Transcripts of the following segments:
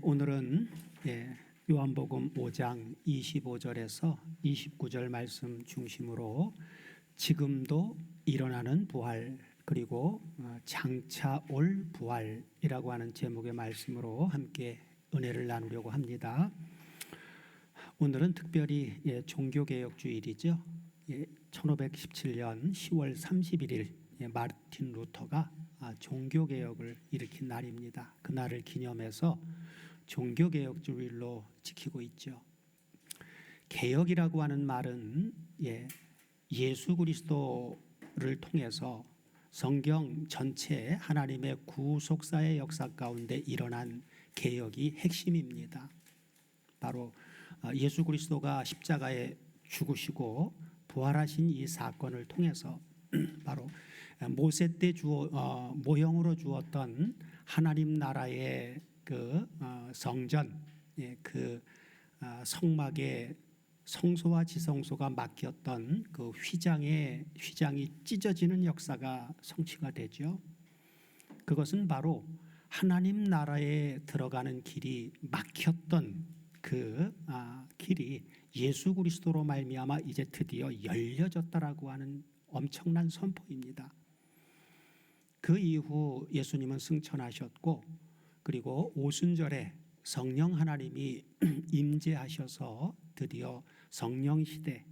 오늘은 요한복음 5장 25절에서 29절 말씀 중심으로 지금도 일어나는 부활 그리고 장차 올 부활이라고 하는 제목의 말씀으로 함께 은혜를 나누려고 합니다. 오늘은 특별히 종교개혁주일이죠. 1517년 10월 31일 마르틴 루터가 종교개혁을 일으킨 날입니다. 그날을 기념해서 종교개혁주일로 지키고 있죠. 개혁이라고 하는 말은 예수 그리스도를 통해서 성경 전체에 하나님의 구속사의 역사 가운데 일어난 개혁이 핵심입니다. 바로 예수 그리스도가 십자가에 죽으시고 부활하신 이 사건을 통해서 바로 모세 때 모형으로 주었던 하나님 나라의 그 성전, 그 성막에 성소와 지성소가 막혔던 그 휘장이 찢어지는 역사가 성취가 되죠. 그것은 바로 하나님 나라에 들어가는 길이 막혔던 그 길이 예수 그리스도로 말미암아 이제 드디어 열려졌다라고 하는 엄청난 선포입니다. 그 이후 예수님은 승천하셨고 그리고 오순절에 성령 하나님이 임재하셔서 드디어 성령 시대,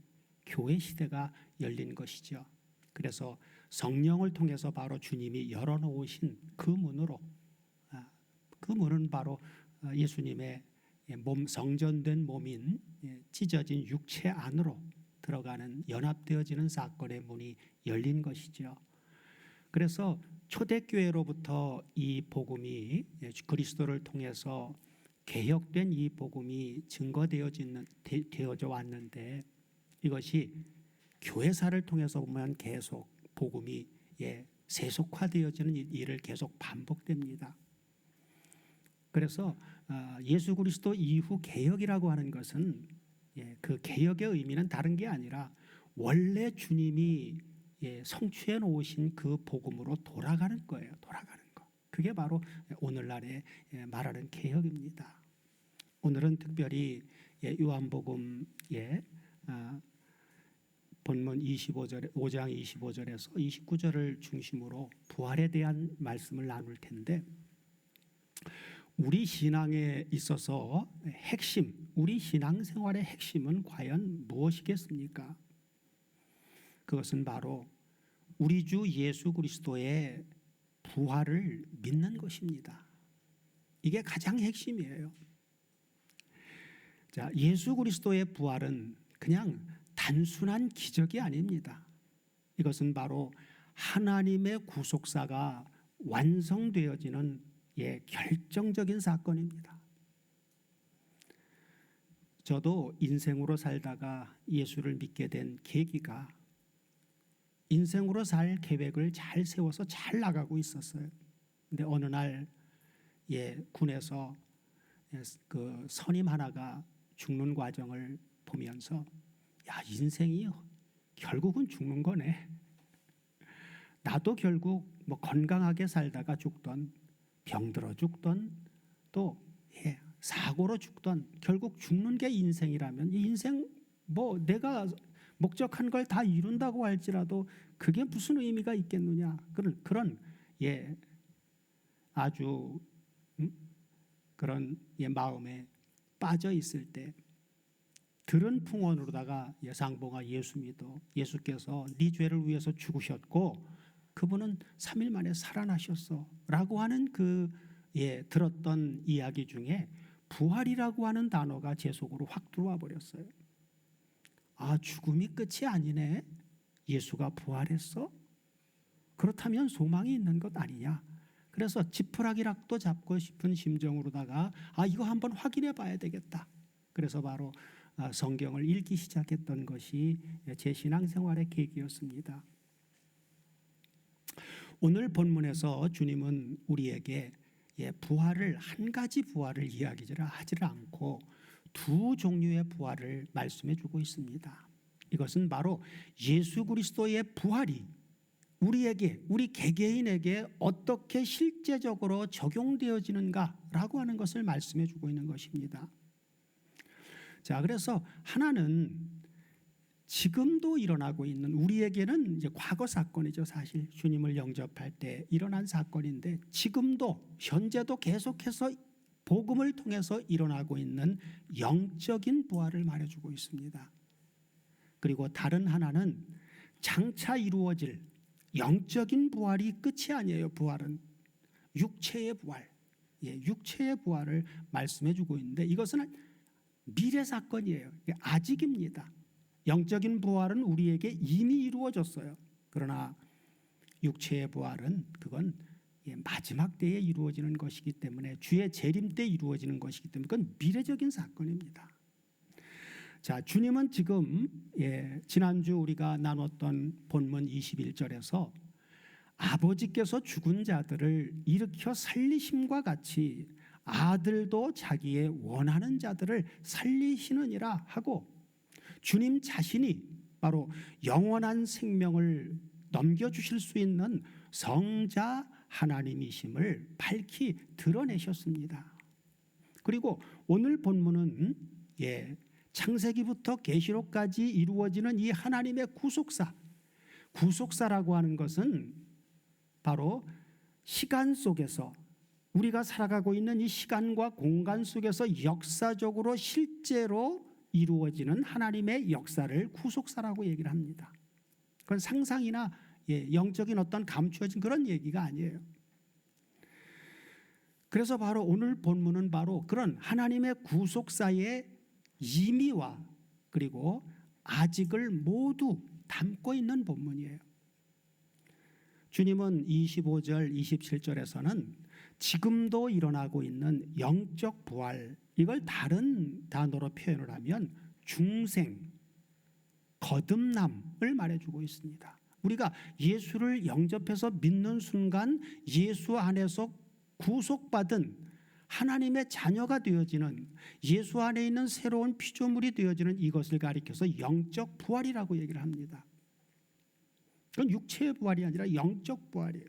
교회 시대가 열린 것이죠. 그래서 성령을 통해서 바로 주님이 열어놓으신 그 문으로, 그 문은 바로 예수님의 성전된 몸인 찢어진 육체 안으로 들어가는 연합되어지는 사건의 문이 열린 것이죠. 그래서 초대교회로부터 이 복음이 그리스도를 통해서 개혁된 이 복음이 증거되어져 왔는데 이것이 교회사를 통해서 보면 계속 복음이 세속화되어지는 일을 계속 반복됩니다. 그래서 예수 그리스도 이후 개혁이라고 하는 것은 그 개혁의 의미는 다른 게 아니라 원래 주님이 성취해 놓으신 그 복음으로 돌아가는 거예요. 돌아가는 거. 그게 바로 오늘날에 말하는 개혁입니다. 오늘은 특별히 요한복음 본문 5장 25절에서 29절을 중심으로 부활에 대한 말씀을 나눌 텐데 우리 신앙에 있어서 우리 신앙생활의 핵심은 과연 무엇이겠습니까? 그것은 바로 우리 주 예수 그리스도의 부활을 믿는 것입니다. 이게 가장 핵심이에요. 자, 예수 그리스도의 부활은 그냥 단순한 기적이 아닙니다. 이것은 바로 하나님의 구속사가 완성되어지는 결정적인 사건입니다. 저도 인생으로 살다가 예수를 믿게 된 계기가 인생으로 살 계획을 잘 세워서 잘 나가고 있었어요. 근데 어느 날 군에서 그 선임 하나가 죽는 과정을 보면서 인생이 결국은 죽는 거네. 나도 결국 건강하게 살다가 죽던 병들어 죽던 또 사고로 죽던 결국 죽는 게 인생이라면 이 인생 내가 목적한 걸 다 이룬다고 할지라도 그게 무슨 의미가 있겠느냐 그런 아주 그런 마음에 빠져 있을 때 들은 풍언으로다가 상봉아 예수 믿어 예수께서 네 죄를 위해서 죽으셨고 그분은 3일 만에 살아나셨어 라고 하는 들었던 이야기 중에 부활이라고 하는 단어가 제 속으로 확 들어와 버렸어요. 죽음이 끝이 아니네. 예수가 부활했어? 그렇다면 소망이 있는 것 아니냐. 그래서 지푸라기락도 잡고 싶은 심정으로다가 이거 한번 확인해 봐야 되겠다. 그래서 바로 성경을 읽기 시작했던 것이 제 신앙생활의 계기였습니다. 오늘 본문에서 주님은 우리에게 부활을 한 가지 부활을 이야기하지 않고 두 종류의 부활을 말씀해 주고 있습니다. 이것은 바로 예수 그리스도의 부활이 우리에게, 우리 개개인에게 어떻게 실제적으로 적용되어지는가라고 하는 것을 말씀해 주고 있는 것입니다. 자, 그래서 하나는 지금도 일어나고 있는, 우리에게는 이제 과거 사건이죠. 사실 주님을 영접할 때 일어난 사건인데 지금도 현재도 계속해서 복음을 통해서 일어나고 있는 영적인 부활을 말해주고 있습니다. 그리고 다른 하나는 장차 이루어질 영적인 부활이 끝이 아니에요. 부활은 육체의 부활, 육체의 부활을 말씀해주고 있는데 이것은 미래 사건이에요. 아직입니다. 영적인 부활은 우리에게 이미 이루어졌어요. 그러나 육체의 부활은 그건 마지막 때에 이루어지는 것이기 때문에, 주의 재림 때 이루어지는 것이기 때문에 그건 미래적인 사건입니다. 자, 주님은 지금 지난주 우리가 나눴던 본문 21절에서 아버지께서 죽은 자들을 일으켜 살리심과 같이 아들도 자기의 원하는 자들을 살리시느니라 하고, 주님 자신이 바로 영원한 생명을 넘겨주실 수 있는 성자 하나님이심을 밝히 드러내셨습니다. 그리고 오늘 본문은 창세기부터 계시록까지 이루어지는 이 하나님의 구속사라고 하는 것은 바로 시간 속에서, 우리가 살아가고 있는 이 시간과 공간 속에서 역사적으로 실제로 이루어지는 하나님의 역사를 구속사라고 얘기를 합니다. 그건 상상이나 영적인 어떤 감추어진 그런 얘기가 아니에요. 그래서 바로 오늘 본문은 바로 그런 하나님의 구속사의 이미와 그리고 아직을 모두 담고 있는 본문이에요. 주님은 25절, 27절에서는 지금도 일어나고 있는 영적 부활, 이걸 다른 단어로 표현을 하면 중생, 거듭남을 말해주고 있습니다. 우리가 예수를 영접해서 믿는 순간 예수 안에서 구속받은 하나님의 자녀가 되어지는, 예수 안에 있는 새로운 피조물이 되어지는 이것을 가리켜서 영적 부활이라고 얘기를 합니다. 그건 육체의 부활이 아니라 영적 부활이에요.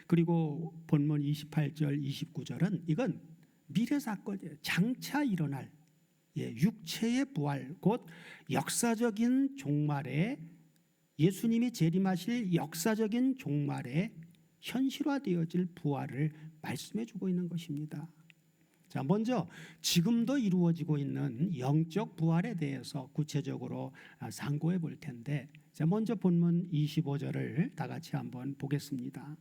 그리고 본문 28절, 29절은 이건 미래 사건이에요. 장차 일어날 육체의 부활, 곧 역사적인 종말에, 예수님이 재림하실 역사적인 종말에 현실화되어질 부활을 말씀해 주고 있는 것입니다. 자, 먼저 지금도 이루어지고 있는 영적 부활에 대해서 구체적으로 상고해 볼 텐데, 자, 먼저 본문 25절을 다 같이 한번 보겠습니다.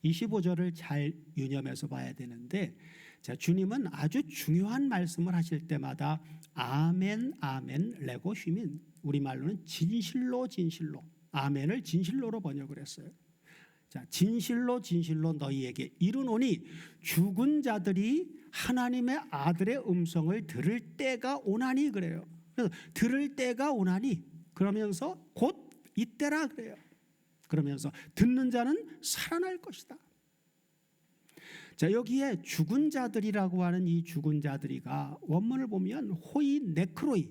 25절을 잘 유념해서 봐야 되는데, 자, 주님은 아주 중요한 말씀을 하실 때마다 아멘, 아멘, 레고 휘민, 우리말로는 진실로, 진실로, 아멘을 진실로로 번역을 했어요. 자, 진실로, 진실로 너희에게 이르노니 죽은 자들이 하나님의 아들의 음성을 들을 때가 오나니, 그래요. 그래서 들을 때가 오나니 그러면서 곧 이때라 그래요. 그러면서 듣는 자는 살아날 것이다. 자, 여기에 죽은 자들이라고 하는 이 죽은 자들이가 원문을 보면 호인 네크로이.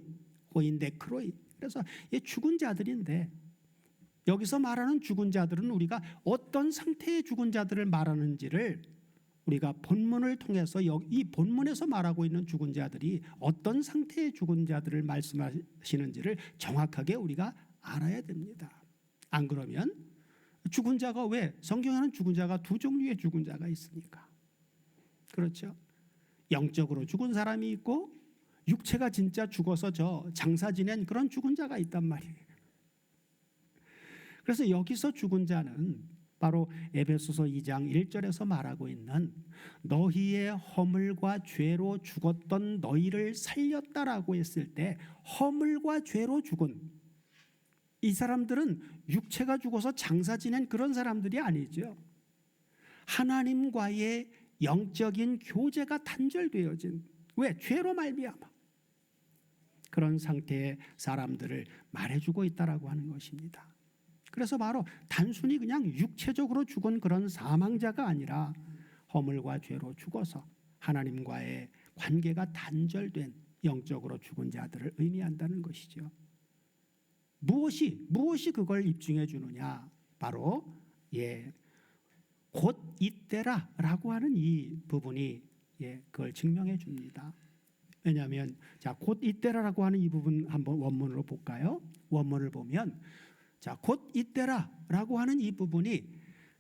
그래서 이 죽은 자들인데, 여기서 말하는 죽은 자들은 우리가 어떤 상태의 죽은 자들을 말하는지를 우리가 본문을 통해서, 이 본문에서 말하고 있는 죽은 자들이 어떤 상태의 죽은 자들을 말씀하시는지를 정확하게 우리가 알아야 됩니다. 안 그러면 죽은 자가, 왜 성경에는 죽은 자가 두 종류의 죽은 자가 있으니까, 그렇죠? 영적으로 죽은 사람이 있고 육체가 진짜 죽어서 저 장사 지낸 그런 죽은 자가 있단 말이에요. 그래서 여기서 죽은 자는 바로 에베소서 2장 1절에서 말하고 있는 너희의 허물과 죄로 죽었던 너희를 살렸다라고 했을 때, 허물과 죄로 죽은 이 사람들은 육체가 죽어서 장사 지낸 그런 사람들이 아니죠. 하나님과의 영적인 교제가 단절되어진, 왜? 죄로 말미암아 그런 상태의 사람들을 말해주고 있다라고 하는 것입니다. 그래서 바로 단순히 그냥 육체적으로 죽은 그런 사망자가 아니라 허물과 죄로 죽어서 하나님과의 관계가 단절된 영적으로 죽은 자들을 의미한다는 것이죠. 무엇이 그걸 입증해 주느냐? 바로 곧 이때라라고 하는 이 부분이 그걸 증명해 줍니다. 왜냐하면 곧 이때라라고 하는 이 부분 한번 원문으로 볼까요? 원문을 보면 곧 이때라라고 하는 이 부분이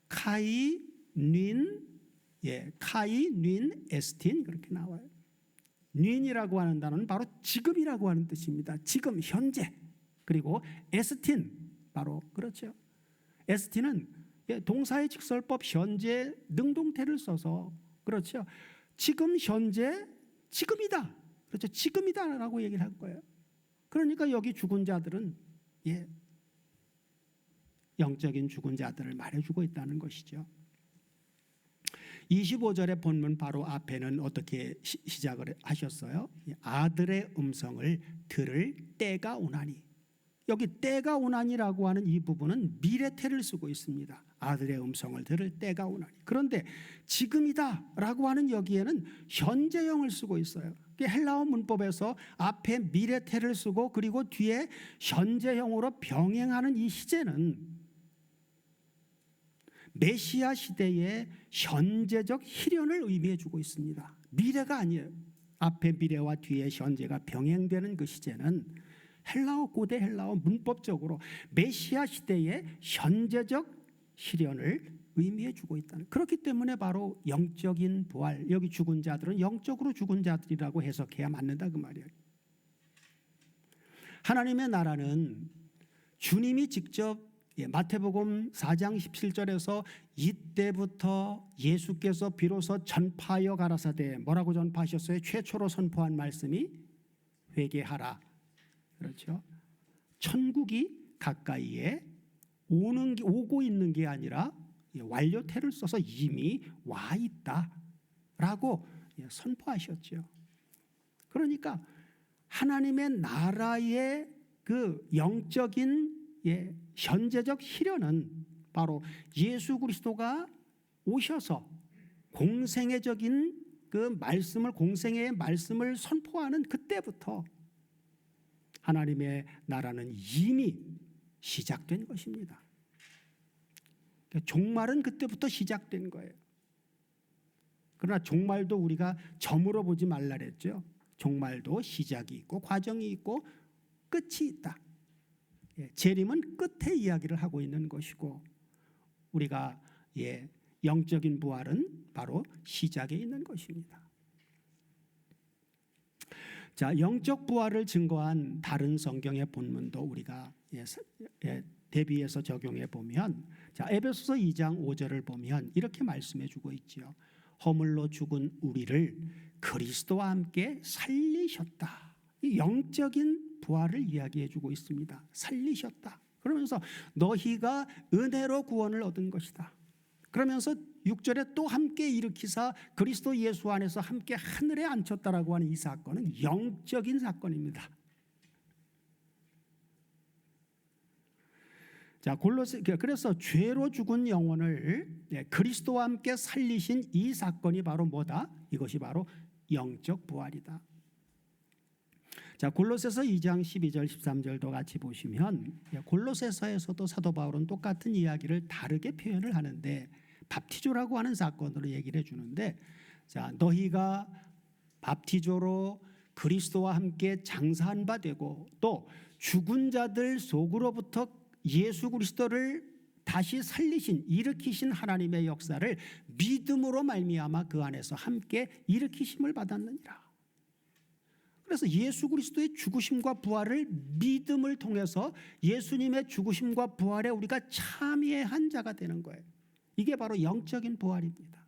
카이 닌 에스틴 그렇게 나와요. 닌이라고 하는 단어는 바로 지금이라고 하는 뜻입니다. 지금 현재. 그리고 에스틴 바로 그렇죠. 에스틴은 동사의 직설법 현재 능동태를 써서 그렇죠. 지금 현재 지금이다. 그렇죠. 지금이다라고 얘기를 할 거예요. 그러니까 여기 죽은 자들은 영적인 죽은 자들을 말해주고 있다는 것이죠. 25절의 본문 바로 앞에는 어떻게 시작을 하셨어요? 아들의 음성을 들을 때가 오나니. 여기 때가 오나니라고 하는 이 부분은 미래태를 쓰고 있습니다. 아들의 음성을 들을 때가 오나니. 그런데 지금이다라고 하는 여기에는 현재형을 쓰고 있어요. 헬라어 문법에서 앞에 미래태를 쓰고 그리고 뒤에 현재형으로 병행하는 이 시제는 메시아 시대의 현재적 희련을 의미해 주고 있습니다. 미래가 아니에요. 앞에 미래와 뒤에 현재가 병행되는 그 시제는 고대 헬라어 문법적으로 메시아 시대의 현재적 희련을 의미해 주고 있다는. 그렇기 때문에 바로 영적인 부활, 여기 죽은 자들은 영적으로 죽은 자들이라고 해석해야 맞는다 그 말이에요. 하나님의 나라는 주님이 직접 마태복음 4장 17절에서 이때부터 예수께서 비로소 전파하여 가라사대 뭐라고 전파하셨어요? 최초로 선포한 말씀이 회개하라. 그렇죠. 천국이 가까이에 오고 있는 게 아니라 완료태를 써서 이미 와 있다라고 선포하셨죠. 그러니까 하나님의 나라의 그 영적인 현재적 희련은 바로 예수 그리스도가 오셔서 공생애적인 그 말씀을 공생애의 말씀을 선포하는 그때부터 하나님의 나라는 이미 시작된 것입니다. 종말은 그때부터 시작된 거예요. 그러나 종말도 우리가 점으로 보지 말라 그랬죠. 종말도 시작이 있고 과정이 있고 끝이 있다. 재림은 끝의 이야기를 하고 있는 것이고 우리가 영적인 부활은 바로 시작에 있는 것입니다. 자, 영적 부활을 증거한 다른 성경의 본문도 우리가 대비해서 적용해 보면 에베소서 2장 5절을 보면 이렇게 말씀해 주고 있지요. 허물로 죽은 우리를 그리스도와 함께 살리셨다. 이 영적인 부활을 이야기해 주고 있습니다. 살리셨다. 그러면서 너희가 은혜로 구원을 얻은 것이다. 그러면서 6절에 또 함께 일으키사 그리스도 예수 안에서 함께 하늘에 앉혔다라고 하는 이 사건은 영적인 사건입니다. 자, 그래서 죄로 죽은 영혼을 그리스도와 함께 살리신 이 사건이 바로 뭐다? 이것이 바로 영적 부활이다. 자, 골로새서 2장 12절 13절도 같이 보시면 골로새서에서도 사도 바울은 똑같은 이야기를 다르게 표현을 하는데 밥티조라고 하는 사건으로 얘기를 해주는데, 자, 너희가 밥티조로 그리스도와 함께 장사한 바 되고 또 죽은 자들 속으로부터 예수 그리스도를 다시 살리신 일으키신 하나님의 역사를 믿음으로 말미암아 그 안에서 함께 일으키심을 받았느니라. 그래서 예수 그리스도의 죽으심과 부활을 믿음을 통해서 예수님의 죽으심과 부활에 우리가 참여한 자가 되는 거예요. 이게 바로 영적인 부활입니다.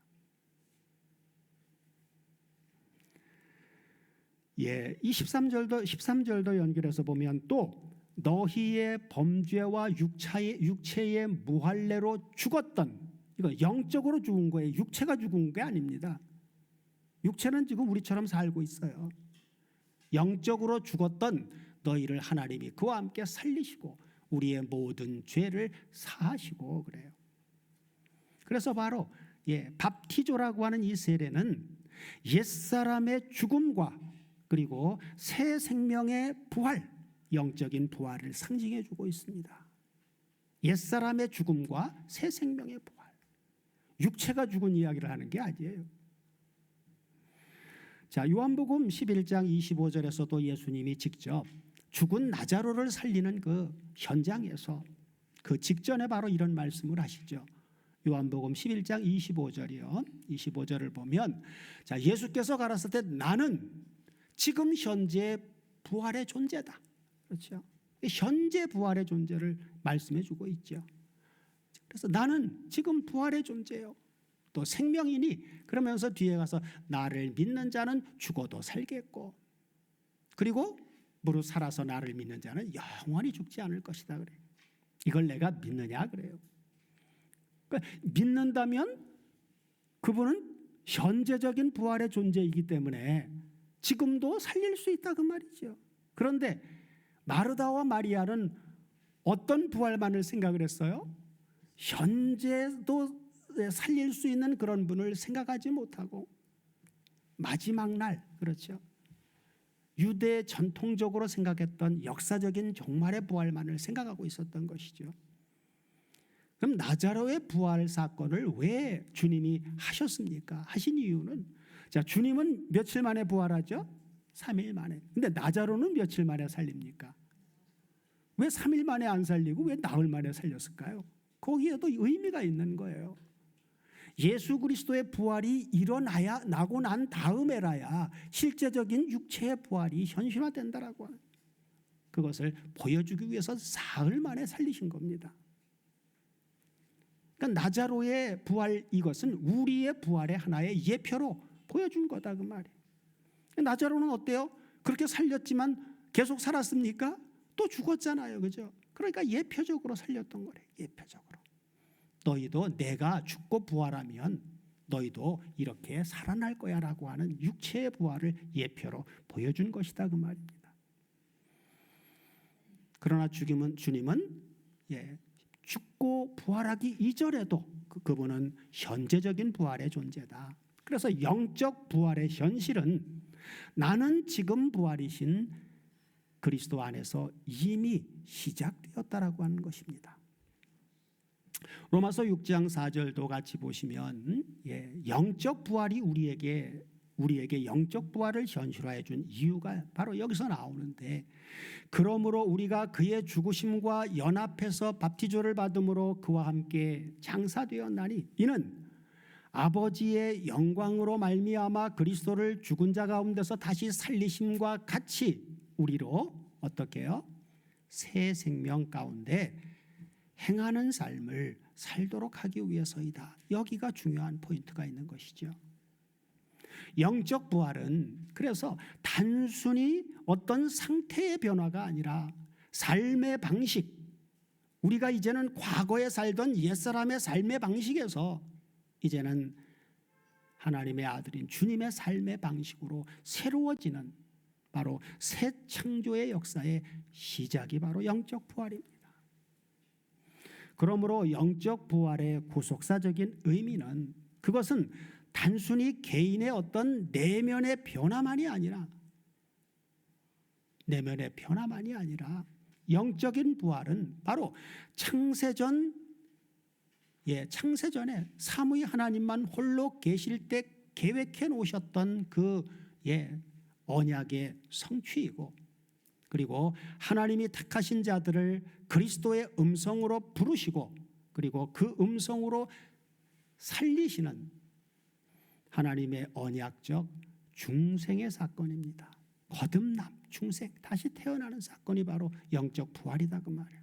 13절도 연결해서 보면 또 너희의 범죄와 육체의 무할례로 죽었던, 이거 영적으로 죽은 거예요. 육체가 죽은 게 아닙니다. 육체는 지금 우리처럼 살고 있어요. 영적으로 죽었던 너희를 하나님이 그와 함께 살리시고 우리의 모든 죄를 사하시고 그래요. 그래서 바로 밥티조라고 하는 이 세례는 옛사람의 죽음과 그리고 새 생명의 부활, 영적인 부활을 상징해 주고 있습니다. 옛사람의 죽음과 새 생명의 부활. 육체가 죽은 이야기를 하는 게 아니에요. 자, 요한복음 11장 25절에서도 예수님이 직접 죽은 나자로를 살리는 그 현장에서 그 직전에 바로 이런 말씀을 하시죠. 요한복음 11장 25절이요. 25절을 보면 자, 예수께서 가라사대 때 나는 지금 현재 부활의 존재다. 그렇죠? 현재 부활의 존재를 말씀해 주고 있죠. 그래서 나는 지금 부활의 존재요. 또 생명이니 그러면서 뒤에 가서 나를 믿는 자는 죽어도 살겠고 그리고 무릇 살아서 나를 믿는 자는 영원히 죽지 않을 것이다 그래요. 이걸 내가 믿느냐 그래요. 그러니까 믿는다면 그분은 현재적인 부활의 존재이기 때문에 지금도 살릴 수 있다 그 말이죠. 그런데 마르다와 마리아는 어떤 부활만을 생각을 했어요? 현재도 살릴 수 있는 그런 분을 생각하지 못하고 마지막 날, 그렇죠, 유대 전통적으로 생각했던 역사적인 종말의 부활만을 생각하고 있었던 것이죠. 그럼 나자로의 부활 사건을 왜 주님이 하셨습니까? 하신 이유는 자, 주님은 며칠 만에 부활하죠? 3일 만에. 근데 나자로는 며칠 만에 살립니까? 왜 3일 만에 안 살리고 왜 나흘 만에 살렸을까요? 거기에도 의미가 있는 거예요. 예수 그리스도의 부활이 일어나야 나고 난 다음에라야 실제적인 육체의 부활이 현실화된다라고 하는 그것을 보여주기 위해서 사흘 만에 살리신 겁니다. 그러니까 나자로의 부활 이것은 우리의 부활의 하나의 예표로 보여준 거다 그 말이에요. 나자로는 어때요? 그렇게 살렸지만 계속 살았습니까? 또 죽었잖아요, 그죠? 그러니까 예표적으로 살렸던 거래요. 예표적으로. 너희도 내가 죽고 부활하면 너희도 이렇게 살아날 거야라고 하는 육체의 부활을 예표로 보여준 것이다 그 말입니다. 그러나 주님은 죽고 부활하기 이전에도 그분은 현재적인 부활의 존재다. 그래서 영적 부활의 현실은 나는 지금 부활이신 그리스도 안에서 이미 시작되었다라고 하는 것입니다. 로마서 6장 4절도 같이 보시면 영적 부활이 우리에게 영적 부활을 현실화해 준 이유가 바로 여기서 나오는데 그러므로 우리가 그의 죽으심과 연합해서 밥티조를 받음으로 그와 함께 장사되었나니 이는 아버지의 영광으로 말미암아 그리스도를 죽은 자 가운데서 다시 살리심과 같이 우리로 어떻게 해요? 새 생명 가운데 행하는 삶을 살도록 하기 위해서이다. 여기가 중요한 포인트가 있는 것이죠. 영적 부활은 그래서 단순히 어떤 상태의 변화가 아니라 삶의 방식, 우리가 이제는 과거에 살던 옛사람의 삶의 방식에서 이제는 하나님의 아들인 주님의 삶의 방식으로 새로워지는 바로 새 창조의 역사의 시작이 바로 영적 부활입니다. 그러므로 영적 부활의 구속사적인 의미는 그것은 단순히 개인의 어떤 내면의 변화만이 아니라 영적인 부활은 바로 창세전에 삼위 하나님만 홀로 계실 때 계획해 놓으셨던 그 언약의 성취이고 그리고 하나님이 택하신 자들을 그리스도의 음성으로 부르시고 그리고 그 음성으로 살리시는 하나님의 언약적 중생의 사건입니다. 거듭남, 중생, 다시 태어나는 사건이 바로 영적 부활이다 그 말이에요.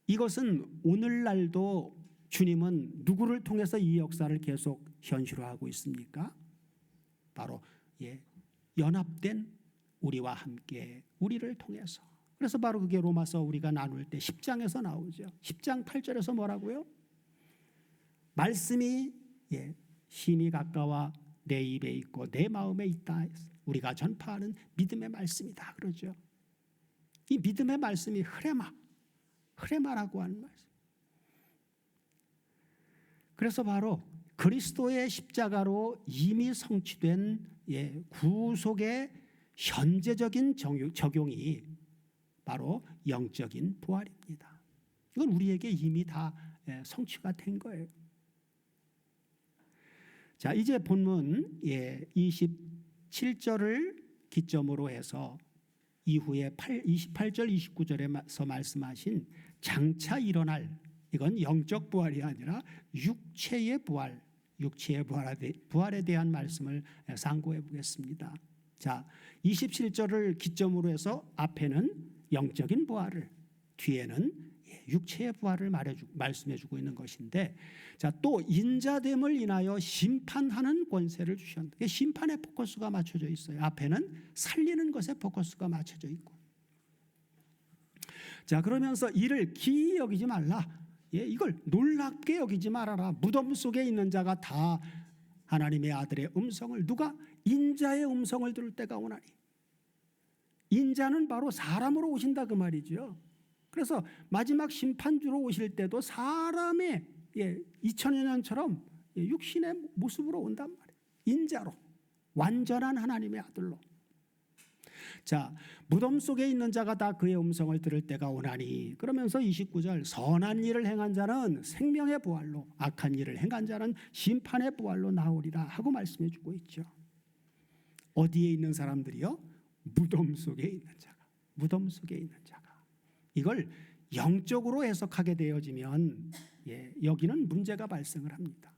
이것은 오늘날도 주님은 누구를 통해서 이 역사를 계속 현실화하고 있습니까? 바로 연합된 우리와 함께 우리를 통해서. 그래서 바로 그게 로마서 우리가 나눌 때 10장에서 나오죠. 10장 8절에서 뭐라고요? 말씀이 심히 가까워 내 입에 있고 내 마음에 있다. 우리가 전파하는 믿음의 말씀이다 그러죠. 이 믿음의 말씀이 흐레마라고 하는 말씀. 그래서 바로 그리스도의 십자가로 이미 성취된 구속의 현재적인 적용이 바로 영적인 부활입니다. 이건 우리에게 이미 다 성취가 된 거예요. 자, 이제 본문 27절을 기점으로 해서 이후에 28절 29절에서 말씀하신 장차 일어날, 이건 영적 부활이 아니라 육체의 부활, 육체의 부활에 대한 말씀을 상고해 보겠습니다. 자, 27절을 기점으로 해서 앞에는 영적인 부활을, 뒤에는 육체의 부활을 말씀해 주고 있는 것인데, 자, 또 인자됨을 인하여 심판하는 권세를 주셨는데, 심판의 포커스가 맞춰져 있어요. 앞에는 살리는 것에 포커스가 맞춰져 있고, 자, 그러면서 이를 기이 여기지 말라. 이걸 놀랍게 여기지 말아라. 무덤 속에 있는 자가 다 하나님의 아들의 음성을, 누가 인자의 음성을 들을 때가 오나니. 인자는 바로 사람으로 오신다 그 말이죠. 그래서 마지막 심판주로 오실 때도 사람의 2000여 년처럼 육신의 모습으로 온단 말이에요. 인자로, 완전한 하나님의 아들로. 자, 무덤 속에 있는 자가 다 그의 음성을 들을 때가 오나니, 그러면서 29절, 선한 일을 행한 자는 생명의 부활로, 악한 일을 행한 자는 심판의 부활로 나오리라 하고 말씀해 주고 있죠. 어디에 있는 사람들이요? 무덤 속에 있는 자가, 무덤 속에 있는 자가. 이걸 영적으로 해석하게 되어지면 여기는 문제가 발생을 합니다.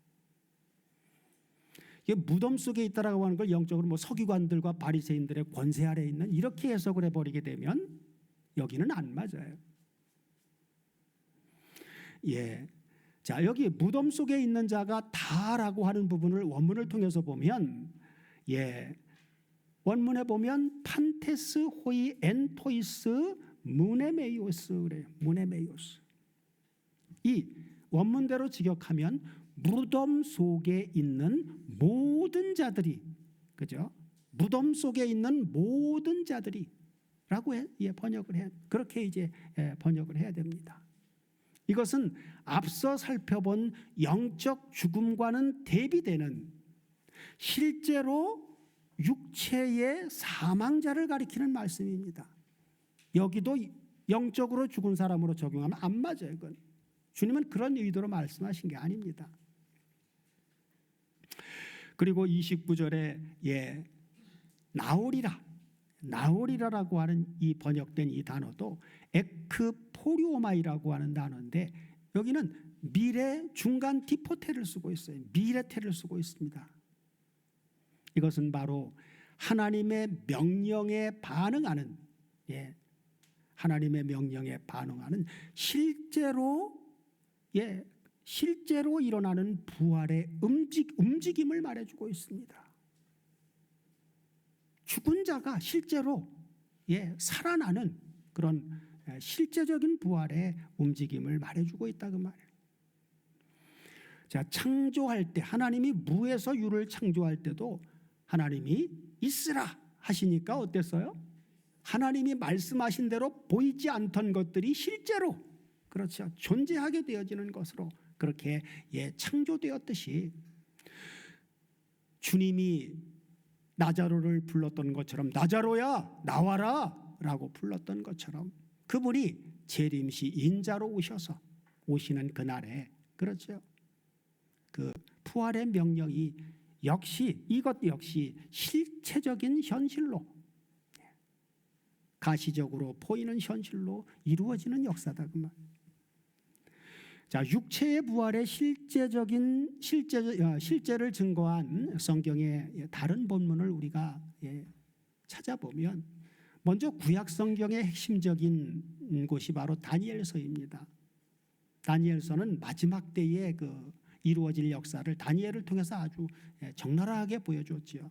무덤 속에 있다라고 하는 걸 영적으로 뭐 서기관들과 바리새인들의 권세 아래 있는, 이렇게 해석을 해버리게 되면 여기는 안 맞아요. 자, 여기 무덤 속에 있는 자가 다라고 하는 부분을 원문을 통해서 보면, 원문에 보면 판테스 호이 엔토이스 무네메이오스 그래요. 무네메이오스. 이 원문대로 직역하면 무덤 속에 있는 모든 자들이, 그죠? 무덤 속에 있는 모든 자들이라고 번역을 해, 그렇게 이제 번역을 해야 됩니다. 이것은 앞서 살펴본 영적 죽음과는 대비되는, 실제로 육체의 사망자를 가리키는 말씀입니다. 여기도 영적으로 죽은 사람으로 적용하면 안 맞아요. 이건 주님은 그런 의도로 말씀하신 게 아닙니다. 그리고 29절에 나오리라라고 하는 이 번역된 이 단어도 에크포리오마이라고 하는 단어인데, 여기는 미래 중간 디포테를 쓰고 있어요. 미래태를 쓰고 있습니다. 이것은 바로 하나님의 명령에 반응하는, 하나님의 명령에 반응하는 실제로 일어나는 부활의 움직임을 말해주고 있습니다. 죽은 자가 실제로 살아나는 그런 실제적인 부활의 움직임을 말해주고 있다 그 말이에요. 자, 창조할 때, 하나님이 무에서 유를 창조할 때도 하나님이 있으라 하시니까 어땠어요? 하나님이 말씀하신 대로 보이지 않던 것들이 실제로, 그렇죠, 존재하게 되어지는 것으로 그렇게 창조되었듯이, 주님이 나자로를 불렀던 것처럼 나자로야 나와라 라고 불렀던 것처럼, 그분이 재림시 인자로 오시는 그날에, 그렇죠, 그 부활의 명령이 이것 역시 실체적인 현실로, 가시적으로 보이는 현실로 이루어지는 역사다 그 말. 자, 육체의 부활의 실제를 증거한 성경의 다른 본문을 우리가 찾아보면, 먼저 구약 성경의 핵심적인 곳이 바로 다니엘서입니다. 다니엘서는 마지막 때에 그 이루어질 역사를 다니엘을 통해서 아주 적나라하게 보여줬지요.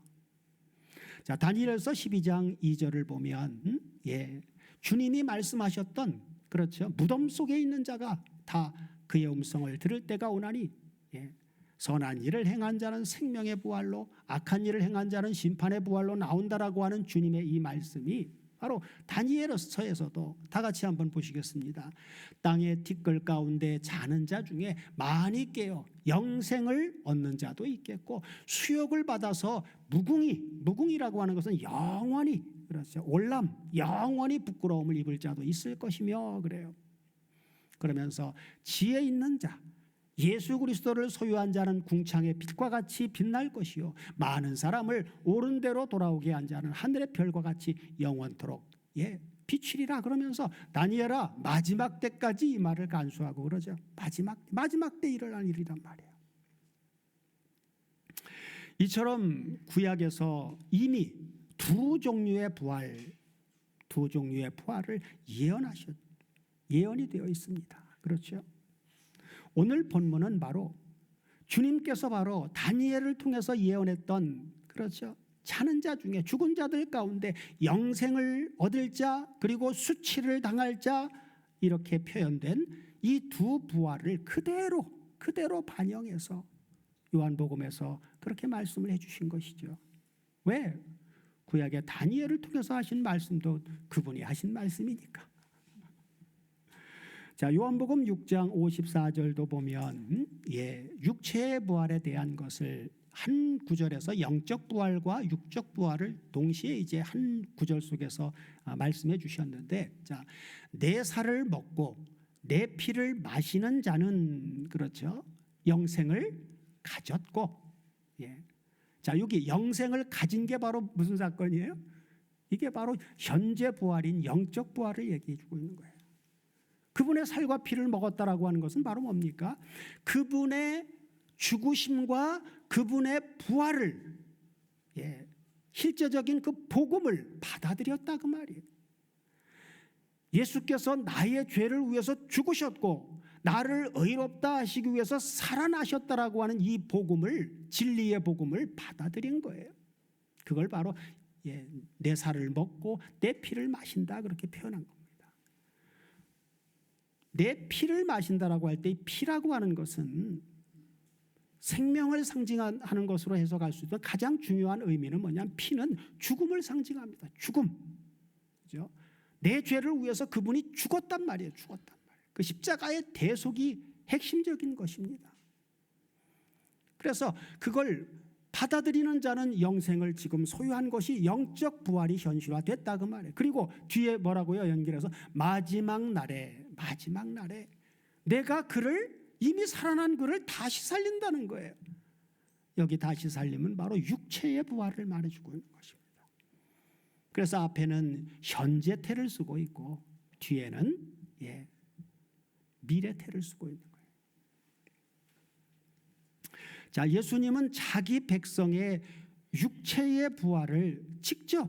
자, 다니엘서 12장 2절을 보면 주님이 말씀하셨던, 그렇죠, 무덤 속에 있는 자가 다 그의 음성을 들을 때가 오나니, 선한 일을 행한 자는 생명의 부활로, 악한 일을 행한 자는 심판의 부활로 나온다라고 하는 주님의 이 말씀이 바로 다니엘서에서도 다 같이 한번 보시겠습니다. 땅의 티끌 가운데 자는 자 중에 많이 깨어 영생을 얻는 자도 있겠고, 수욕을 받아서 무궁이라고 하는 것은 영원히, 그렇죠, 올람, 영원히 부끄러움을 입을 자도 있을 것이며 그래요. 그러면서 지혜 있는 자, 예수 그리스도를 소유한 자는 궁창의 빛과 같이 빛날 것이요, 많은 사람을 옳은 대로 돌아오게 한 자는 하늘의 별과 같이 영원토록 비추리라. 그러면서 다니엘아, 마지막 때까지 이 말을 간수하고 그러죠. 마지막 때 일어날 일이란 말이에요. 이처럼 구약에서 이미 두 종류의 부활을 예언이 되어 있습니다. 그렇죠? 오늘 본문은 바로 주님께서 바로 다니엘을 통해서 예언했던, 그렇죠, 자는 자 중에, 죽은 자들 가운데 영생을 얻을 자, 그리고 수치를 당할 자, 이렇게 표현된 이 두 부활을 그대로 반영해서 요한복음에서 그렇게 말씀을 해주신 것이죠. 왜? 구약의 다니엘을 통해서 하신 말씀도 그분이 하신 말씀이니까. 자, 요한복음 6장 54절도 보면 육체의 부활에 대한 것을 한 구절에서 영적 부활과 육적 부활을 동시에 이제 한 구절 속에서 말씀해 주셨는데, 자, 내 살을 먹고 내 피를 마시는 자는, 그렇죠, 영생을 가졌고, 자, 여기 영생을 가진 게 바로 무슨 사건이에요? 이게 바로 현재 부활인 영적 부활을 얘기해 주고 있는 거예요. 그분의 살과 피를 먹었다라고 하는 것은 바로 뭡니까? 그분의 죽으심과 그분의 부활을, 실제적인 그 복음을 받아들였다 그 말이에요. 예수께서 나의 죄를 위해서 죽으셨고 나를 의롭다 하시기 위해서 살아나셨다라고 하는 이 복음을, 진리의 복음을 받아들인 거예요. 그걸 바로 내 살을 먹고 내 피를 마신다, 그렇게 표현한 겁니다. 내 피를 마신다라고 할 때 이 피라고 하는 것은 생명을 상징하는 것으로 해석할 수 있는 가장 중요한 의미는 뭐냐면, 피는 죽음을 상징합니다. 죽음. 그죠? 내 죄를 위해서 그분이 죽었단 말이에요. 그 십자가의 대속이 핵심적인 것입니다. 그래서 그걸 받아들이는 자는 영생을 지금 소유한 것이 영적 부활이 현실화됐다 그 말이에요. 그리고 뒤에 뭐라고요? 연결해서 마지막 날에 내가 그를, 이미 살아난 그를 다시 살린다는 거예요. 여기 다시 살림은 바로 육체의 부활을 말해주고 있는 것입니다. 그래서 앞에는 현재 태를 쓰고 있고 뒤에는 미래 태를 쓰고 있는 거예요. 자, 예수님은 자기 백성의 육체의 부활을 직접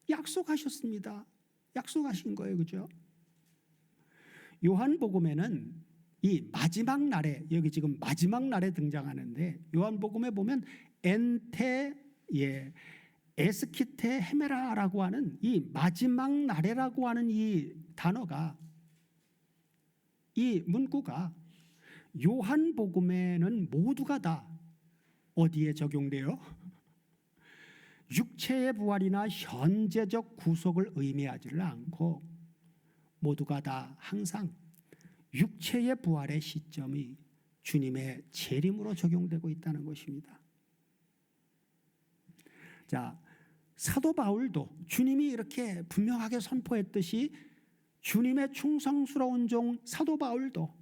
약속하셨습니다. 약속하신 거예요. 그죠? 요한복음에는 이 마지막 날에, 여기 지금 마지막 날에 등장하는데, 요한복음에 보면 에스키테 헤메라라고 하는 이 마지막 날에라고 하는 이 단어가, 이 문구가 요한복음에는 모두가 다 어디에 적용돼요? 육체의 부활이나 현재적 구속을 의미하지를 않고 모두가 다 항상 육체의 부활의 시점이 주님의 재림으로 적용되고 있다는 것입니다. 자, 사도 바울도 주님이 이렇게 분명하게 선포했듯이 주님의 충성스러운 종 사도 바울도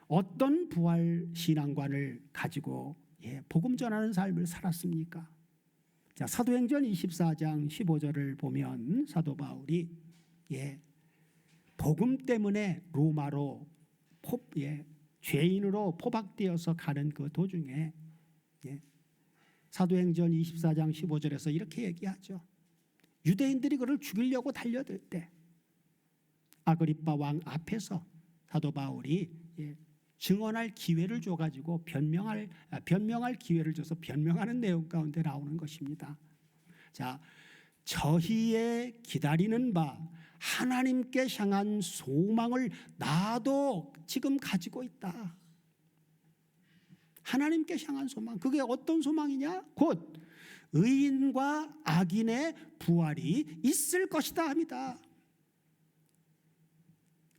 어떤 부활 신앙관을 가지고 복음 전하는 삶을 살았습니까? 자, 사도행전 24장 15절을 보면 사도 바울이 복음 때문에 로마로 죄인으로 포박되어서 가는 그 도중에 사도행전 24장 15절에서 이렇게 얘기하죠. 유대인들이 그를 죽이려고 달려들 때 아그리빠 왕 앞에서 사도 바울이 증언할 기회를 줘가지고 변명할 기회를 줘서 변명하는 내용 가운데 나오는 것입니다. 자, 저희의 기다리는 바 하나님께 향한 소망을 나도 지금 가지고 있다. 하나님께 향한 소망. 그게 어떤 소망이냐? 곧 의인과 악인의 부활이 있을 것이다 합니다.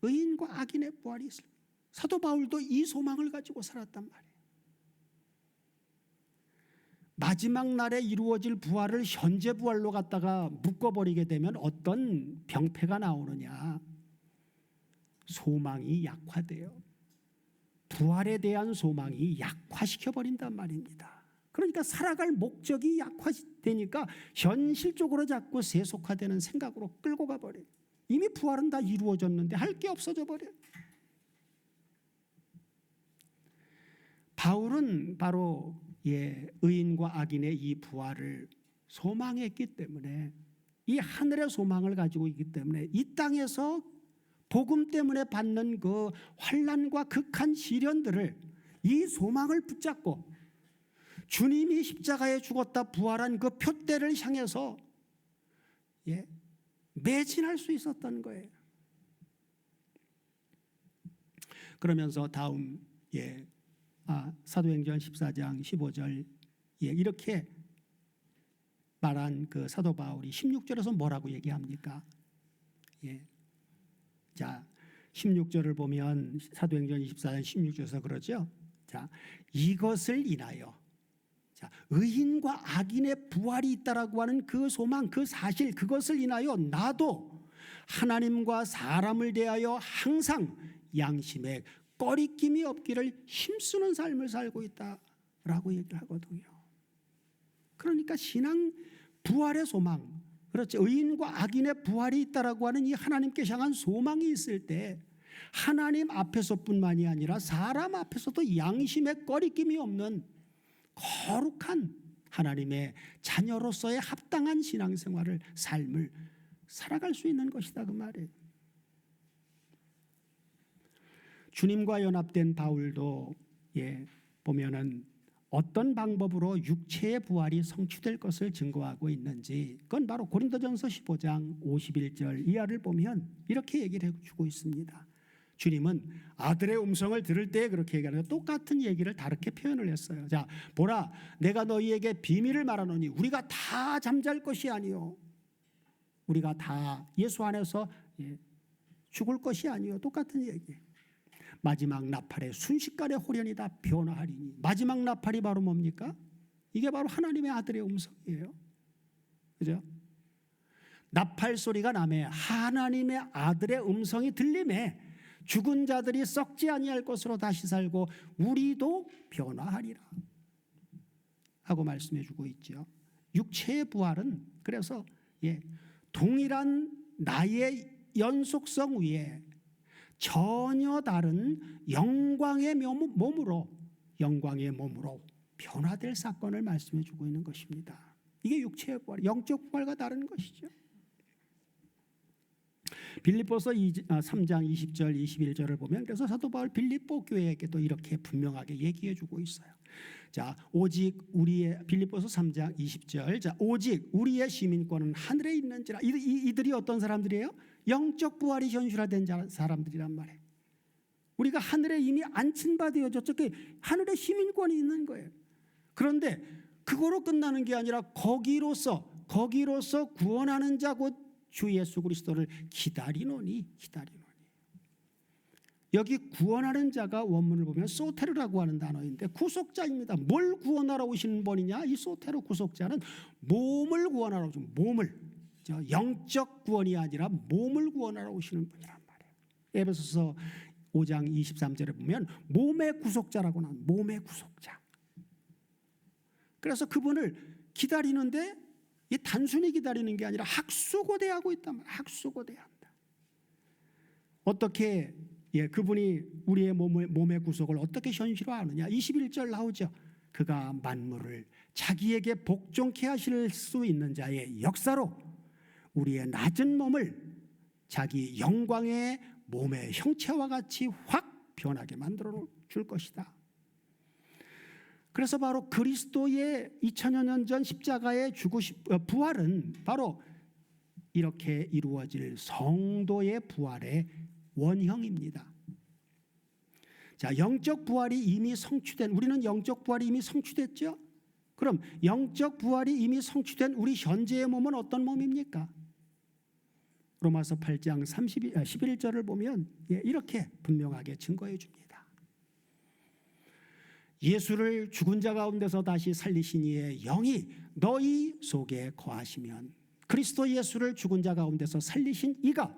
의인과 악인의 부활이 있을. 사도 바울도 이 소망을 가지고 살았단 말이에요. 마지막 날에 이루어질 부활을 현재 부활로 갖다가 묶어버리게 되면 어떤 병폐가 나오느냐? 소망이 약화돼요. 부활에 대한 소망이 약화시켜버린단 말입니다. 그러니까 살아갈 목적이 약화되니까 현실적으로 자꾸 세속화되는 생각으로 끌고 가버려요. 이미 부활은 다 이루어졌는데 할 게 없어져 버려요. 바울은 바로 의인과 악인의 이 부활을 소망했기 때문에, 이 하늘의 소망을 가지고 있기 때문에 이 땅에서 복음 때문에 받는 그 환난과 극한 시련들을, 이 소망을 붙잡고 주님이 십자가에 죽었다 부활한 그 표대를 향해서 매진할 수 있었던 거예요. 그러면서 다음 사도행전 14장 15절 이렇게 말한 그 사도 바울이 16절에서 뭐라고 얘기합니까? 자, 16절을 보면 사도행전 24장 16절에서 그러죠. 자, 이것을 인하여, 자, 의인과 악인의 부활이 있다라고 하는 그 소망, 그 사실, 그것을 인하여 나도 하나님과 사람을 대하여 항상 양심에 꺼리낌이 없기를 힘쓰는 삶을 살고 있다라고 얘기를 하거든요. 그러니까 신앙 부활의 소망, 그렇죠. 의인과 악인의 부활이 있다라고 하는 이 하나님께 향한 소망이 있을 때 하나님 앞에서뿐만이 아니라 사람 앞에서도 양심에 꺼리낌이 없는 거룩한 하나님의 자녀로서의 합당한 신앙생활을, 삶을 살아갈 수 있는 것이다 그 말이에요. 주님과 연합된 바울도 보면은 어떤 방법으로 육체의 부활이 성취될 것을 증거하고 있는지, 그건 바로 고린도전서 15장 51절 이하를 보면 이렇게 얘기를 해주고 있습니다. 주님은 아들의 음성을 들을 때 그렇게 얘기하는, 똑같은 얘기를 다르게 표현을 했어요. 자, 보라, 내가 너희에게 비밀을 말하노니 우리가 다 잠잘 것이 아니요, 우리가 다 예수 안에서 죽을 것이 아니요. 똑같은 얘기. 마지막 나팔의 순식간에 호련이 다 변화하리니. 마지막 나팔이 바로 뭡니까? 이게 바로 하나님의 아들의 음성이에요. 그죠? 나팔 소리가 나매 하나님의 아들의 음성이 들리매 죽은 자들이 썩지 아니할 것으로 다시 살고 우리도 변화하리라 하고 말씀해 주고 있죠. 육체의 부활은 그래서 동일한 나의 연속성 위에 전혀 다른 영광의 몸으로 변화될 사건을 말씀해 주고 있는 것입니다. 이게 육체의 부활, 영적 부활과 다른 것이죠. 빌립보서 3장 20절 21절을 보면 그래서 사도 바울 빌립보 교회에게도 이렇게 분명하게 얘기해 주고 있어요. 자, 오직 우리의, 빌립보서 3장 20절, 자, 오직 우리의 시민권은 하늘에 있는지라. 이들이 어떤 사람들이에요? 영적 부활이 현실화된 사람들이란 말이에요. 우리가 하늘에 이미 안친 바 되어졌죠. 하늘에 시민권이 있는 거예요. 그런데 그거로 끝나는 게 아니라 거기로서 구원하는 자 곧 주 예수 그리스도를 기다리노니. 여기 구원하는 자가 원문을 보면 소테르라고 하는 단어인데 구속자입니다. 뭘 구원하러 오시는 분이냐? 이 소테르 구속자는 몸을 구원하러 오죠. 몸을. 영적 구원이 아니라 몸을 구원하러 오시는 분이란 말이에요. 에베소서 5장 23절에 보면 몸의 구속자라고 나와요. 몸의 구속자. 그래서 그분을 기다리는데 이 단순히 기다리는 게 아니라 학수고대하고 있단 말이에요. 학수고대한다. 어떻게 그분이 우리의 몸의 구속을 어떻게 현실화하느냐? 21절 나오죠. 그가 만물을 자기에게 복종케 하실 수 있는 자의 역사로 우리의 낮은 몸을 자기 영광의 몸의 형체와 같이 확 변하게 만들어 줄 것이다. 그래서 바로 그리스도의 2000여 년 전 십자가의 부활은 바로 이렇게 이루어질 성도의 부활의 원형입니다. 자, 영적 부활이 이미 성취된, 우리는 영적 부활이 이미 성취됐죠? 그럼 영적 부활이 이미 성취된 우리 현재의 몸은 어떤 몸입니까? 로마서 8장 11절을 보면 이렇게 분명하게 증거해 줍니다. 예수를 죽은 자 가운데서 다시 살리신 이의 영이 너희 속에 거하시면, 그리스도 예수를 죽은 자 가운데서 살리신 이가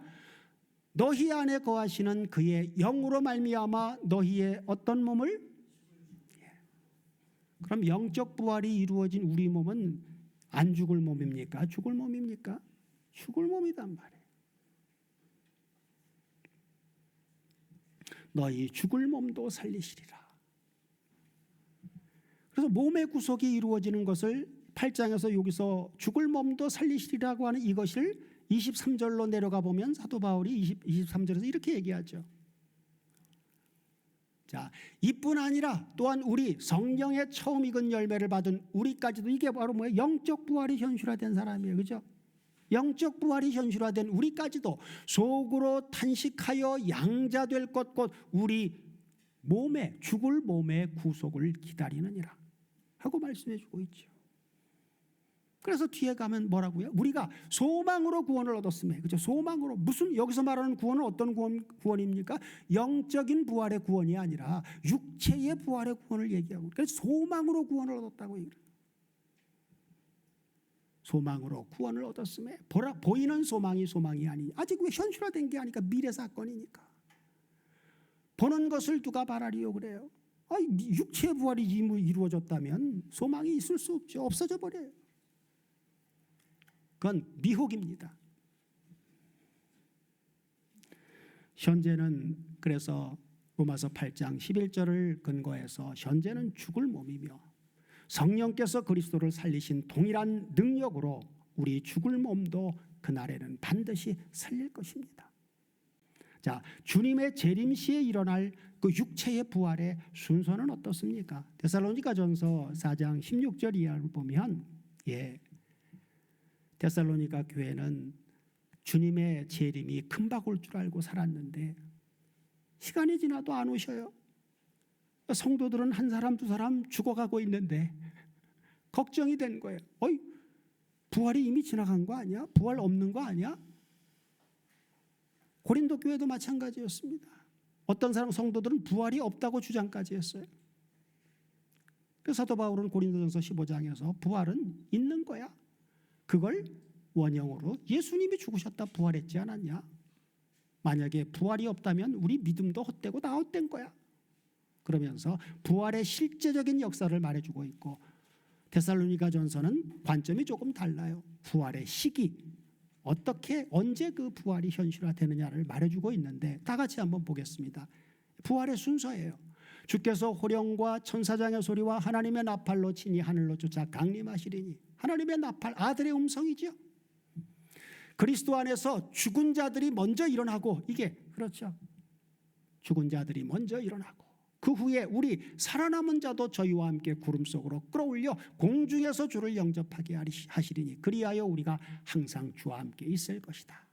너희 안에 거하시는 그의 영으로 말미암아 너희의 어떤 몸을, 그럼 영적 부활이 이루어진 우리 몸은 안 죽을 몸입니까? 죽을 몸입니까? 죽을 몸이단 말이에요. 너희 죽을 몸도 살리시리라. 그래서 몸의 구속이 이루어지는 것을 8장에서 여기서 죽을 몸도 살리시리라고 하는 이것을 23절로 내려가 보면 사도 바울이 23절에서 이렇게 얘기하죠. 자, 이뿐 아니라 또한 우리 성령의 처음 익은 열매를 받은 우리까지도, 이게 바로 뭐예요? 영적 부활이 현실화된 사람이에요. 그죠? 영적 부활이 현실화된 우리까지도 속으로 탄식하여 양자될 것 곧 우리 몸에, 죽을 몸의 구속을 기다리느니라 하고 말씀해 주고 있죠. 그래서 뒤에 가면 뭐라고요? 우리가 소망으로 구원을 얻었음에, 그죠? 소망으로, 무슨 여기서 말하는 구원은 어떤 구원입니까? 영적인 부활의 구원이 아니라 육체의 부활의 구원을 얘기하고, 그래서 소망으로 구원을 얻었다고 얘기해요. 소망으로 구원을 얻었음에, 보이는 소망이 아니니, 아직 왜 현실화된 게 아니까 미래 사건이니까. 보는 것을 누가 바라리요 그래요? 육체의 부활이 이루어졌다면 소망이 있을 수 없죠. 없어져 버려요. 그건 미혹입니다. 현재는, 그래서 로마서 8장 11절을 근거해서 현재는 죽을 몸이며 성령께서 그리스도를 살리신 동일한 능력으로 우리 죽을 몸도 그날에는 반드시 살릴 것입니다. 자, 주님의 재림시에 일어날 그 육체의 부활의 순서는 어떻습니까? 데살로니가전서 4장 16절 이하를 보면, 데살로니가 교회는 주님의 재림이 금방 올 줄 알고 살았는데 시간이 지나도 안 오셔요. 성도들은 한 사람 두 사람 죽어가고 있는데 걱정이 된 거예요. 부활이 이미 지나간 거 아니야? 부활 없는 거 아니야? 고린도 교회도 마찬가지였습니다. 어떤 사람 성도들은 부활이 없다고 주장까지 했어요. 그래서 사도 바울은 고린도전서 15장에서 부활은 있는 거야. 그걸 원형으로 예수님이 죽으셨다 부활했지 않았냐? 만약에 부활이 없다면 우리 믿음도 헛되고 다 헛된 거야. 그러면서 부활의 실제적인 역사를 말해주고 있고, 데살로니가전서는 관점이 조금 달라요. 부활의 시기, 어떻게 언제 그 부활이 현실화되느냐를 말해주고 있는데, 다 같이 한번 보겠습니다. 부활의 순서예요. 주께서 호령과 천사장의 소리와 하나님의 나팔로 친히 하늘로 쫓아 강림하시리니, 하나님의 나팔, 아들의 음성이죠. 그리스도 안에서 죽은 자들이 먼저 일어나고, 이게 그렇죠. 죽은 자들이 먼저 일어나고 그 후에 우리 살아남은 자도 저희와 함께 구름 속으로 끌어올려 공중에서 주를 영접하게 하시리니 그리하여 우리가 항상 주와 함께 있을 것이다.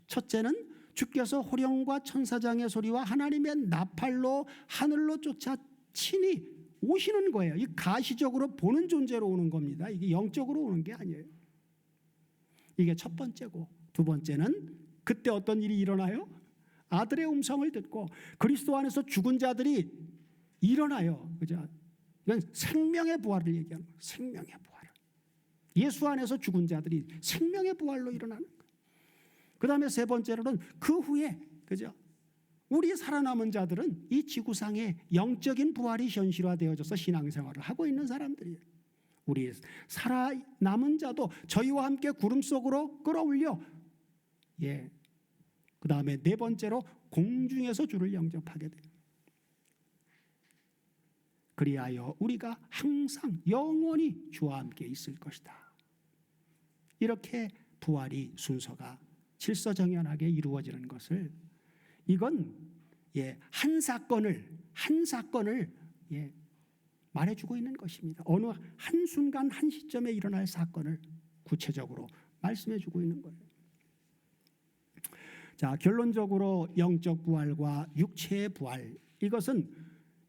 첫째는 주께서 호령과 천사장의 소리와 하나님의 나팔로 하늘로 쫓아 친히 오시는 거예요. 이 가시적으로 보는 존재로 오는 겁니다. 이게 영적으로 오는 게 아니에요. 이게 첫 번째고, 두 번째는 그때 어떤 일이 일어나요? 아들의 음성을 듣고 그리스도 안에서 죽은 자들이 일어나요. 그죠? 이건 생명의 부활을 얘기하는 거예요. 생명의 부활. 예수 안에서 죽은 자들이 생명의 부활로 일어나는 거예요. 그 다음에 세 번째로는 그 후에, 그죠? 우리 살아남은 자들은 이 지구상에 영적인 부활이 현실화되어져서 신앙생활을 하고 있는 사람들이에요. 우리 살아남은 자도 저희와 함께 구름 속으로 끌어올려, 그 다음에 네 번째로 공중에서 주를 영접하게 돼요. 그리하여 우리가 항상 영원히 주와 함께 있을 것이다. 이렇게 부활이 순서가 질서정연하게 이루어지는 것을, 이건 한 사건을 말해주고 있는 것입니다. 어느 한순간 한 시점에 일어날 사건을 구체적으로 말씀해주고 있는 거예요. 자, 결론적으로 영적 부활과 육체의 부활, 이것은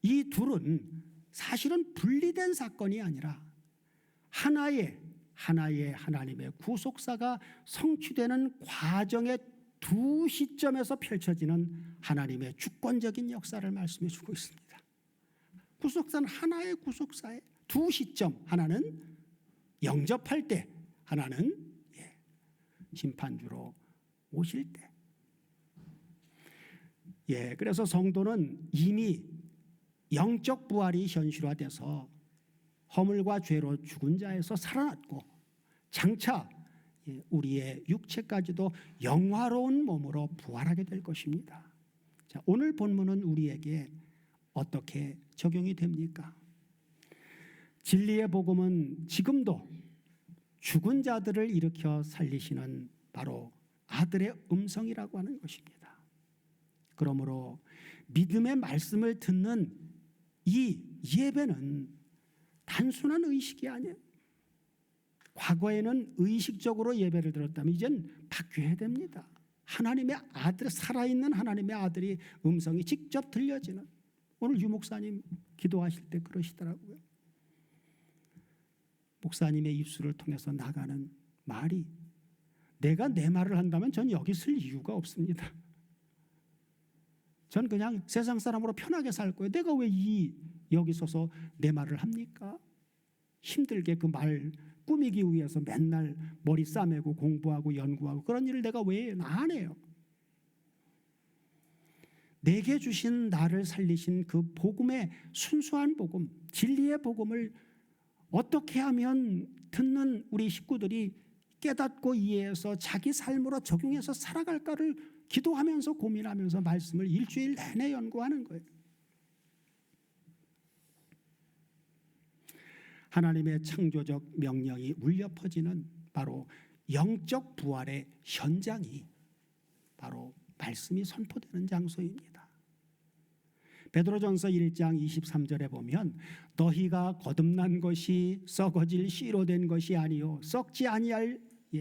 이 둘은 사실은 분리된 사건이 아니라 하나의 하나님의 구속사가 성취되는 과정의 두 시점에서 펼쳐지는 하나님의 주권적인 역사를 말씀해 주고 있습니다. 구속사는 하나의 구속사의 두 시점, 하나는 영접할 때, 하나는 심판주로 오실 때. 그래서 성도는 이미 영적 부활이 현실화돼서 허물과 죄로 죽은 자에서 살아났고 장차 우리의 육체까지도 영화로운 몸으로 부활하게 될 것입니다. 자, 오늘 본문은 우리에게 어떻게 적용이 됩니까? 진리의 복음은 지금도 죽은 자들을 일으켜 살리시는 바로 아들의 음성이라고 하는 것입니다. 그러므로 믿음의 말씀을 듣는 이 예배는 단순한 의식이 아니에요. 과거에는 의식적으로 예배를 드렸다면 이젠 바뀌어야 됩니다. 하나님의 아들, 살아있는 하나님의 아들이 음성이 직접 들려지는, 오늘 유 목사님 기도하실 때 그러시더라고요. 목사님의 입술을 통해서 나가는 말이, 내가 내 말을 한다면 전 여기 있을 이유가 없습니다. 전 그냥 세상 사람으로 편하게 살 거예요. 내가 왜 여기 서서 내 말을 합니까? 힘들게 그 말 꾸미기 위해서 맨날 머리 싸매고 공부하고 연구하고 그런 일을 내가 왜 안 해요? 내게 주신 나를 살리신 그 복음의 순수한 복음, 진리의 복음을 어떻게 하면 듣는 우리 식구들이 깨닫고 이해해서 자기 삶으로 적용해서 살아갈까를 기도하면서 고민하면서 말씀을 일주일 내내 연구하는 거예요. 하나님의 창조적 명령이 울려 퍼지는 바로 영적 부활의 현장이 바로 말씀이 선포되는 장소입니다. 베드로전서 1장 23절에 보면 너희가 거듭난 것이 썩어질 씨로 된 것이 아니요 썩지 아니할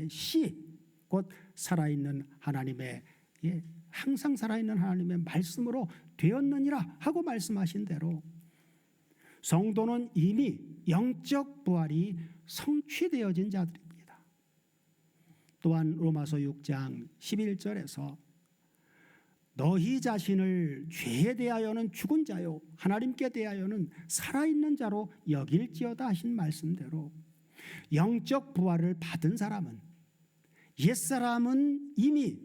씨, 곧 살아있는 하나님의 항상 살아있는 하나님의 말씀으로 되었느니라 하고 말씀하신 대로 성도는 이미 영적 부활이 성취되어진 자들입니다. 또한 로마서 6장 11절에서 너희 자신을 죄에 대하여는 죽은 자요 하나님께 대하여는 살아있는 자로 여길지어다 하신 말씀대로 영적 부활을 받은 사람은, 옛사람은 이미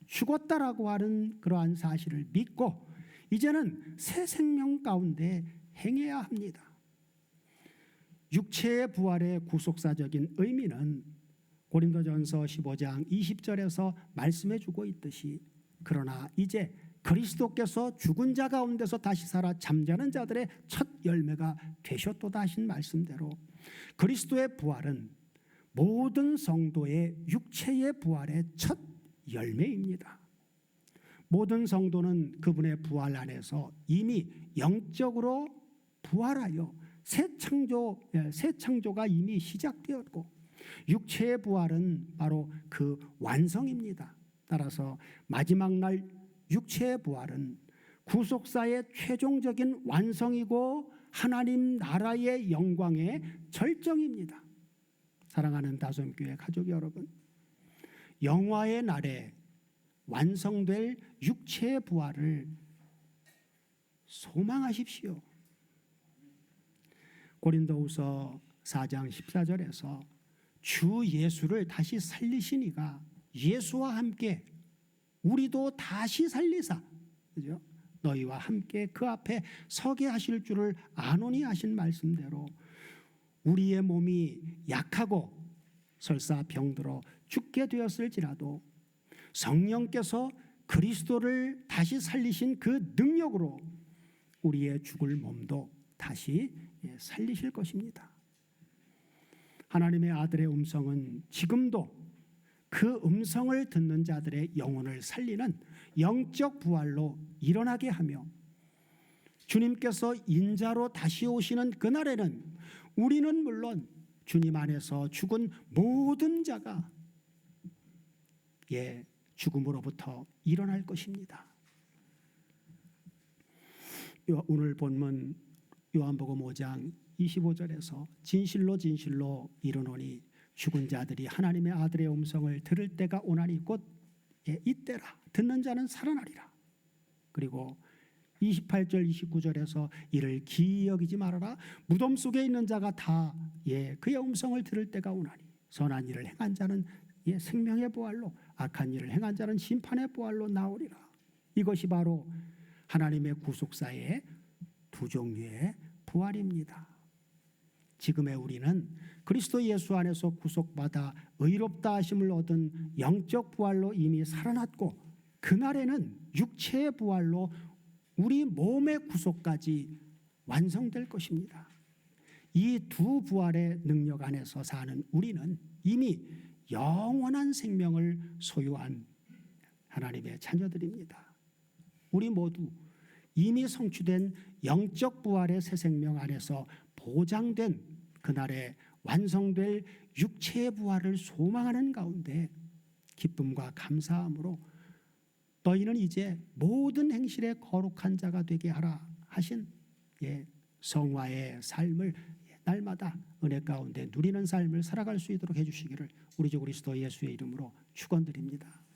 죽었다라고 하는 그러한 사실을 믿고 이제는 새 생명 가운데 행해야 합니다. 육체의 부활의 구속사적인 의미는 고린도전서 15장 20절에서 말씀해 주고 있듯이, 그러나 이제 그리스도께서 죽은 자 가운데서 다시 살아 잠자는 자들의 첫 열매가 되셨도다 하신 말씀대로 그리스도의 부활은 모든 성도의 육체의 부활의 첫 열매입니다. 모든 성도는 그분의 부활 안에서 이미 영적으로 부활하여 새 창조가 이미 시작되었고 육체의 부활은 바로 그 완성입니다. 따라서 마지막 날 육체의 부활은 구속사의 최종적인 완성이고 하나님 나라의 영광의 절정입니다. 사랑하는 다솜교회 가족 여러분, 영화의 날에 완성될 육체의 부활을 소망하십시오. 고린도후서 4장 14절에서 주 예수를 다시 살리시니가 예수와 함께 우리도 다시 살리사, 그죠? 너희와 함께 그 앞에 서게 하실 줄을 아노니 하신 말씀대로 우리의 몸이 약하고 설사 병들어 죽게 되었을지라도 성령께서 그리스도를 다시 살리신 그 능력으로 우리의 죽을 몸도 다시 살리실 것입니다. 하나님의 아들의 음성은 지금도 그 음성을 듣는 자들의 영혼을 살리는 영적 부활로 일어나게 하며 주님께서 인자로 다시 오시는 그날에는 우리는 물론 주님 안에서 죽은 모든 자가 죽음으로부터 일어날 것입니다. 오늘 본문 요한복음 5장 25절에서 진실로 진실로 이르노니 죽은 자들이 하나님의 아들의 음성을 들을 때가 오나니 곧 이때라. 듣는 자는 살아나리라. 그리고 28절 29절에서 이를 기이 여기지 말아라. 무덤 속에 있는 자가 다 그의 음성을 들을 때가 오나니 선한 일을 행한 자는 생명의 부활로 악한 일을 행한 자는 심판의 부활로 나오리라. 이것이 바로 하나님의 구속사의 두 종류의 부활입니다. 지금의 우리는 그리스도 예수 안에서 구속받아 의롭다 하심을 얻은 영적 부활로 이미 살아났고 그날에는 육체의 부활로 우리 몸의 구속까지 완성될 것입니다. 이 두 부활의 능력 안에서 사는 우리는 이미 영원한 생명을 소유한 하나님의 자녀들입니다. 우리 모두 이미 성취된 영적 부활의 새 생명 안에서 보장된 그날에 완성될 육체의 부활을 소망하는 가운데 기쁨과 감사함으로 너희는 이제 모든 행실에 거룩한 자가 되게 하라 하신 성화의 삶을 날마다 은혜 가운데 누리는 삶을 살아갈 수 있도록 해주시기를 우리 주 그리스도 예수의 이름으로 축원드립니다.